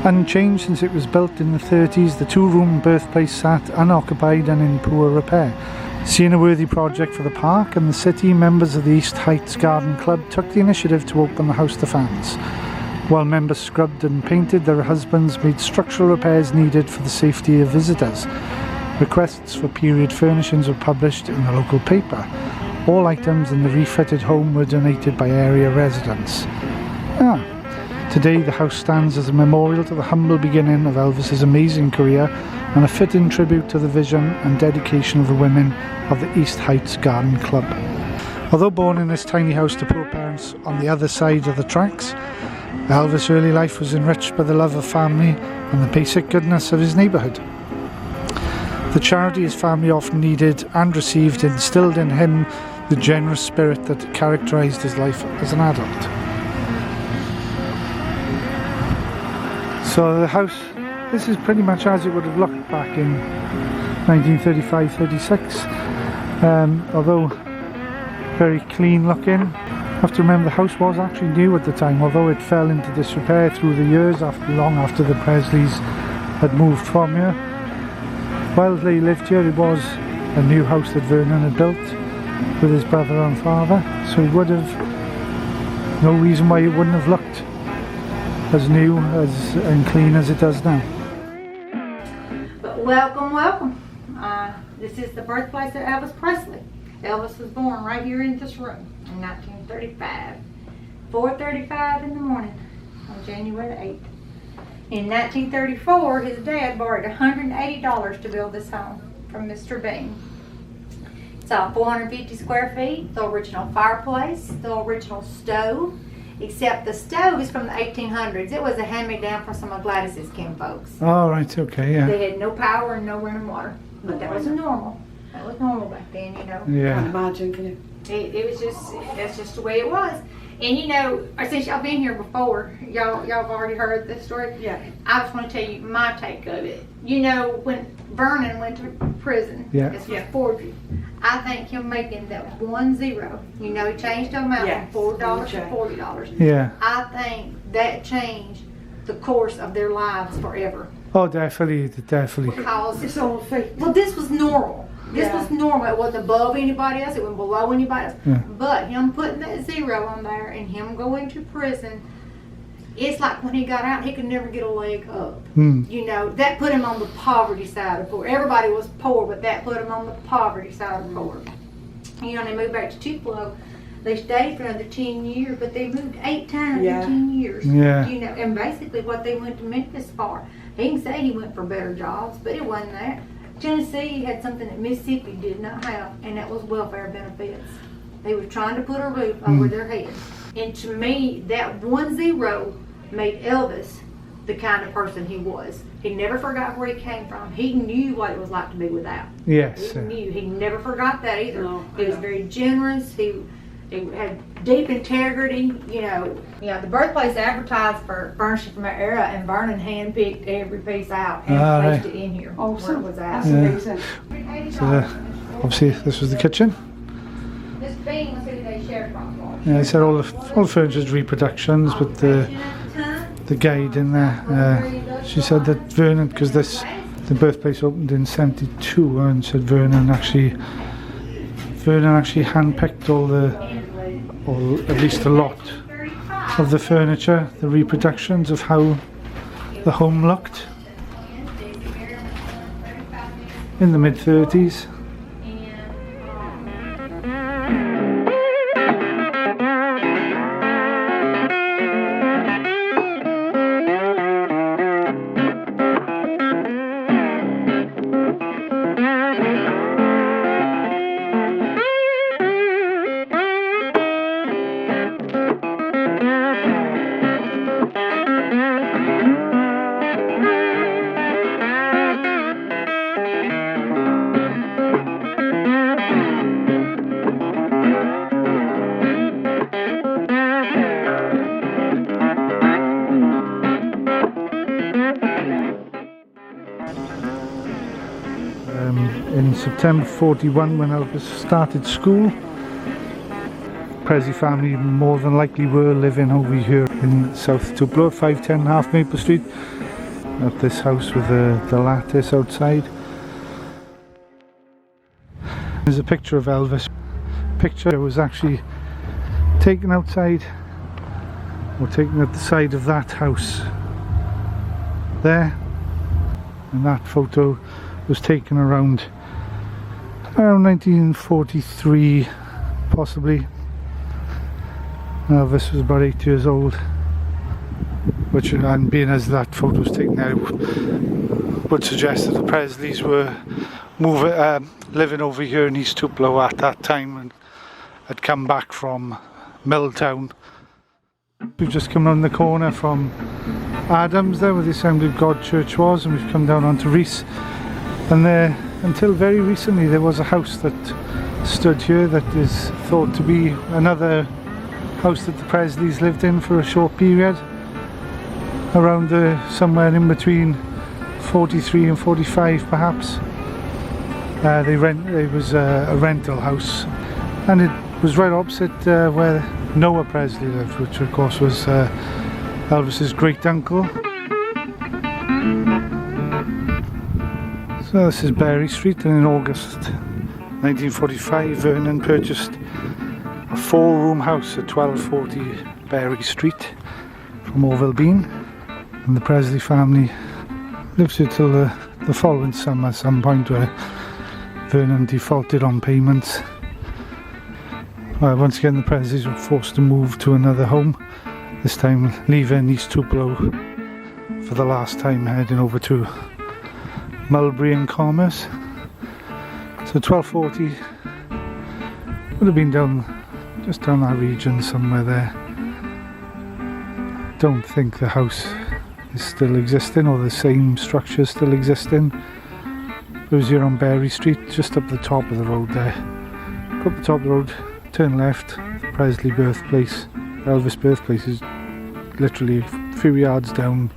Unchanged since it was built in the 30s, the two-room birthplace sat unoccupied and in poor repair. Seeing a worthy project for the park and the city, members of the East Heights Garden Club took the initiative to open the house to fans. While members scrubbed and painted, their husbands made structural repairs needed for the safety of visitors. Requests for period furnishings were published in the local paper. All items in the refitted home were donated by area residents. Today the house stands as a memorial to the humble beginning of Elvis's amazing career and a fitting tribute to the vision and dedication of the women of the East Heights Garden Club. Although born in this tiny house to poor parents on the other side of the tracks, Elvis' early life was enriched by the love of family and the basic goodness of his neighbourhood. The charity his family often needed and received instilled in him the generous spirit that characterised his life as an adult. So the house, this is pretty much as it would have looked back in 1935-36, although very clean looking. You have to remember the house was actually new at the time, although it fell into disrepair through the years long after the Presleys had moved from here. While they lived here, it was a new house that Vernon had built with his brother and father, so it would have no reason why it wouldn't have looked as new and clean as it does now. But welcome. This is the birthplace of Elvis Presley. Elvis was born right here in this room in 1935, 4:35 in the morning on January 8th. In 1934, his dad borrowed $180 to build this home from Mr. Bean. It's all 450 square feet, the original fireplace, the original stove, except the stove is from the 1800s. It was a hand-me-down from some of Gladys's kin folks. Oh, right, okay, yeah. They had no power and no running water, but that was normal. That was normal back then, you know. Yeah. Can't imagine, can you? It was just, that's just the way it was. And you know, since y'all been here before, y'all have already heard this story. Yeah. I just want to tell you my take of it. You know, when Vernon went to prison, Yeah. for forgery, I think him making that 1 0, you know, he changed the amount Yes, from $4 to okay. $40. Yeah. I think that changed the course of their lives forever. Oh, definitely. Because, It's all fake. well, this was normal. This Yeah. was normal. It wasn't above anybody else. It wasn't below anybody else. Yeah. But him putting that 0 on there and him going to prison, it's like when he got out, he could never get a leg up. You know, that put him on the poverty side of poor. Everybody was poor, but that put him on the poverty side of poor. You know, they moved back to Tupelo. They stayed for another 10 years, but they moved 8 times Yeah. in 10 years. Yeah. You know, and basically what they went to Memphis for. He can say he went for better jobs, but it wasn't that. Tennessee had something that Mississippi did not have, and that was welfare benefits. They were trying to put a roof over their head. And to me, that 1 0 made Elvis the kind of person he was. He never forgot where he came from. He knew what it was like to be without. Yes. He knew. He never forgot that either. No, He was very generous. He had deep integrity, you know. Yeah, the birthplace advertised for furnishing from that era, and Vernon handpicked every piece out and placed it in here where it was at. That's amazing. So, obviously, this was the kitchen. This Bean was who they shared from. Yeah, I said all the furniture's reproductions with the guide in there. She said that Vernon, because the birthplace opened in '72, and said Vernon actually handpicked or at least a lot of the furniture, the reproductions of how the home looked in the mid-30s. In September 41, when Elvis started school, Presley family more than likely were living over here in South Tupelo, 510 Half Maple Street. at this house with the lattice outside. There's a picture of Elvis. Picture was actually taken outside, or taken at the side of that house there, and that photo was taken around 1943 possibly. Elvis was about 8 years old, which, and being as that photo was taken now, would suggest that the Presleys were living over here in East Tupelo at that time and had come back from Milltown. We've just come around the corner from Adams there where the Assembly of God Church was, and we've come down onto Reese, and there, until very recently, there was a house that stood here that is thought to be another house that the Presleys lived in for a short period, around somewhere in between 43 and 45 perhaps. It was a rental house, and it was right opposite where Noah Presley lived, which of course was Elvis's great uncle. So this is Berry Street, and in August 1945 Vernon purchased a 4-room house at 1240 Berry Street from Orville Bean, and the Presley family lived here till the following summer, at some point where Vernon defaulted on payments. Well, once again the Presleys were forced to move to another home, this time leaving East Tupelo for the last time, heading over to Mulberry and Commerce. So 1240 would have been just down that region somewhere there. Don't think the house is still existing, or the same structure still existing. It was here on Berry Street, just up the top of the road there. Go up the top of the road, turn left, the Presley birthplace. Elvis birthplace is literally a few yards down.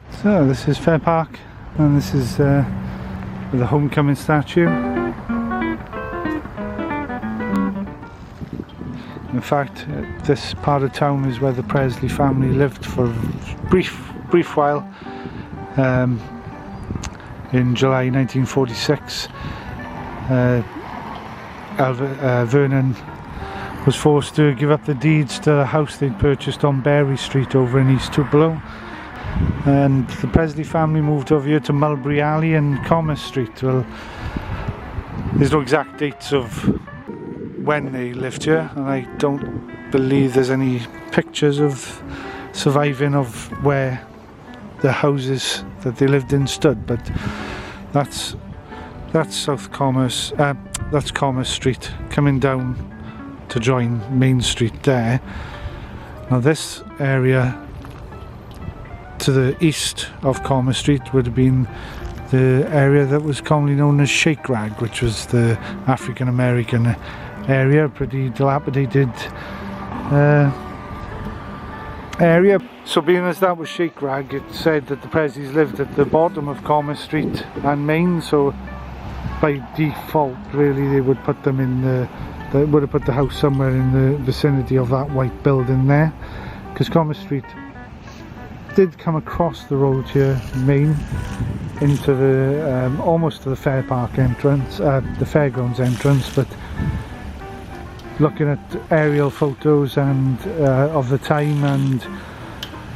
So this is Fair Park, and this is the homecoming statue. In fact, this part of town is where the Presley family lived for a brief while. In July 1946, Vernon was forced to give up the deeds to the house they'd purchased on Berry Street over in East Tupelo, and the Presley family moved over here to Mulberry Alley and Commerce Street. Well, there's no exact dates of when they lived here, and I don't believe there's any pictures of surviving of where the houses that they lived in stood, but that's South Commerce, that's Commerce Street coming down to join Main Street there. Now this area to the east of Commerce Street would have been the area that was commonly known as Shake Rag, which was the African American area, pretty dilapidated area. So being as that was Shake Rag, it said that the Presleys lived at the bottom of Commerce Street and Main, so by default really they would put them in they would have put the house somewhere in the vicinity of that white building there, because Commerce Street did come across the road here, Main, into the almost to the Fair Park entrance, the fairgrounds entrance, but looking at aerial photos and of the time and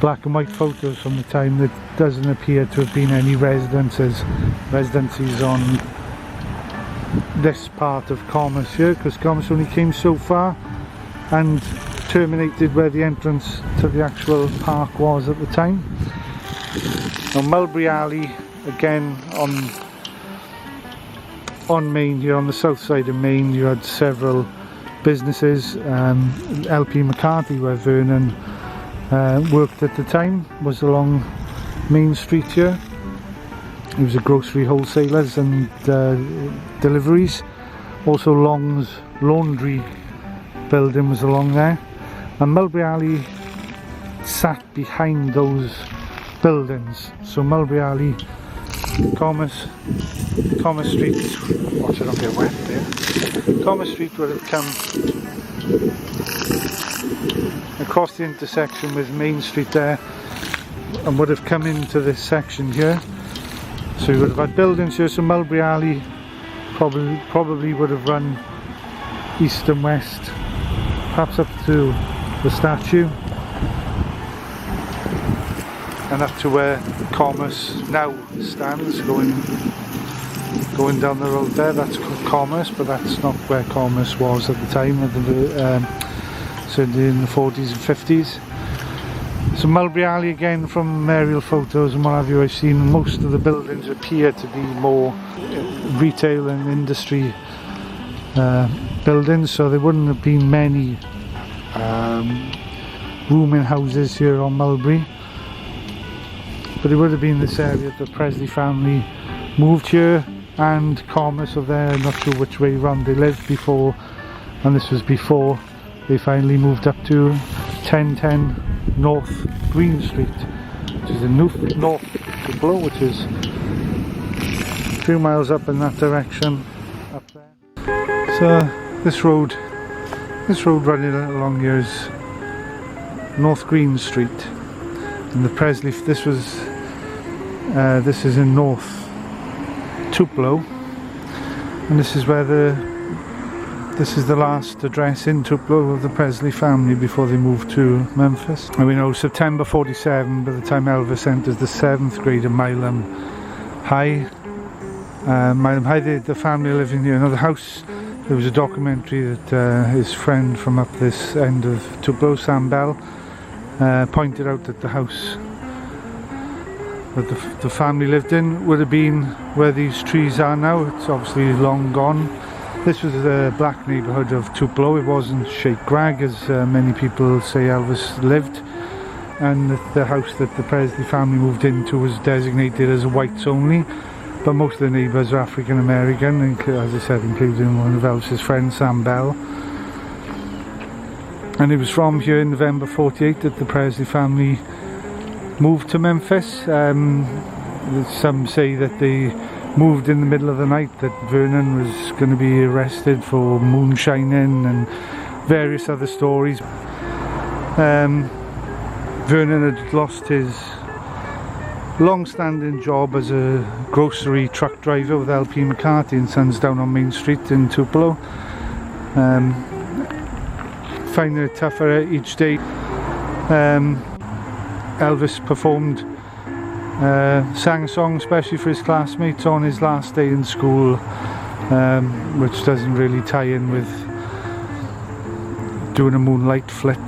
black and white photos from the time, there doesn't appear to have been any residencies on this part of Commerce here, because Commerce only came so far and terminated where the entrance to the actual park was at the time. Now Mulberry Alley, again on Main here, on the south side of Main, you had several businesses. LP McCarthy, where Vernon worked at the time, was along Main Street here. He was a grocery wholesalers and deliveries. Also Long's laundry building was along there, and Mulberry Alley sat behind those buildings. So Mulberry Alley, Commerce Street, watch it not get wet there. Commerce Street would have come across the intersection with Main Street there, and would have come into this section here. So you would have had buildings here, so Mulberry Alley probably would have run east and west, perhaps up to the statue and up to where Commerce now stands, going down the road there. That's Commerce, but that's not where Commerce was at the time, certainly in the 40s and 50s. So Mulberry Alley again, from aerial photos and what have you, I've seen most of the buildings appear to be more retail and industry buildings, so there wouldn't have been many rooming houses here on Mulberry. But it would have been this area that the Presley family moved here, and Commerce of there, not sure which way round they lived before, and this was before they finally moved up to 1010 North Green Street, which is in North Tupelo, which is a few miles up in that direction up there. So this road running along here is North Green Street, and the Presley, this is in North Tupelo, and this is where this is the last address in Tupelo of the Presley family before they moved to Memphis. And we know September 47, by the time Elvis enters the 7th grade at Milam High. The family living here. Now the house, there was a documentary that his friend from up this end of Tupelo, Sam Bell, pointed out that the house that the family lived in would have been where these trees are now. It's obviously long gone. This was the black neighbourhood of Tupelo. It wasn't Sheikh Grag, as many people say Elvis lived, and the house that the Presley family moved into was designated as whites only, but most of the neighbours are African American, as I said, including one of Elvis's friends, Sam Bell. And it was from here in November 48 that the Presley family moved to Memphis. Some say that they moved in the middle of the night, that Vernon was going to be arrested for moonshining and various other stories. Vernon had lost his long-standing job as a grocery truck driver with LP McCarthy and Sons down on Main Street in Tupelo. Finding it tougher each day, Elvis performed, sang a song especially for his classmates on his last day in school, which doesn't really tie in with doing a moonlight flit.